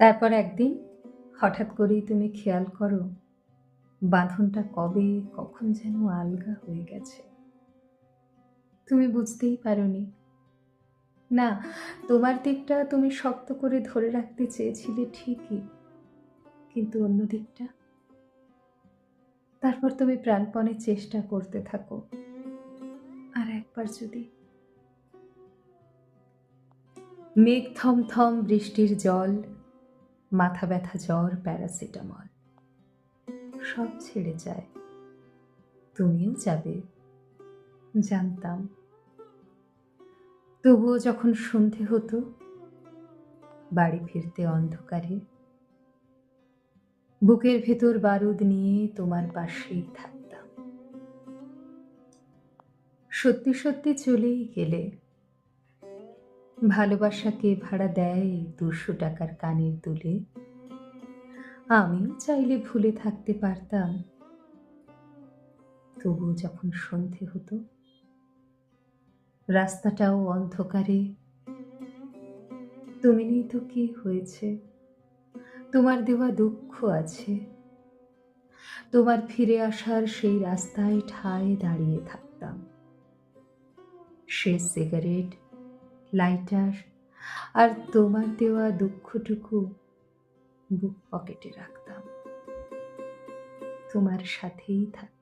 তারপর একদিন হঠাৎ করেই তুমি খেয়াল করো বাঁধনটা কবে কখন যেন আলগা হয়ে গেছে। তুমি বুঝতেই পারোনি। না, তোমার দিকটা তুমি শক্ত করে ধরে রাখতে চেয়েছিলে ঠিকই, কিন্তু অন্য দিকটা। তারপর তুমি প্রাণপণে চেষ্টা করতে থাকো। আর একবার যদি মেঘ থমথম বৃষ্টির জল, মাথা ব্যথা জ্বর প্যারাসিটামল সব ছেড়ে যায়, তুমিও যাবে জানতাম। তবুও যখন সন্ধে হতো, বাড়ি ফিরতে অন্ধকারে, বুকের ভেতর বারুদ নিয়ে তোমার পাশেই থাকতাম। সত্যি সত্যি চলেই গেলে। ভালোবাসা কে ভাড়া দেয় 200 টাকার কানের দুলে? আমিও চাইলে ভুলে থাকতে পারতাম। তবুও যখন সন্ধে হতো, রাস্তাটাও অন্ধকারে, তুমি নেই তো কি হয়েছে? তোমার দেওয়া দুঃখ আছে। তোমার ফিরে আসার সেই রাস্তায় ঠায় দাঁড়িয়ে থাকতাম। শেষ সিগারেট, লাইটার আর তোমার দেওয়া দুঃখটুকু বুক পকেটে রাখতাম। তোমার সাথেই থাকতাম।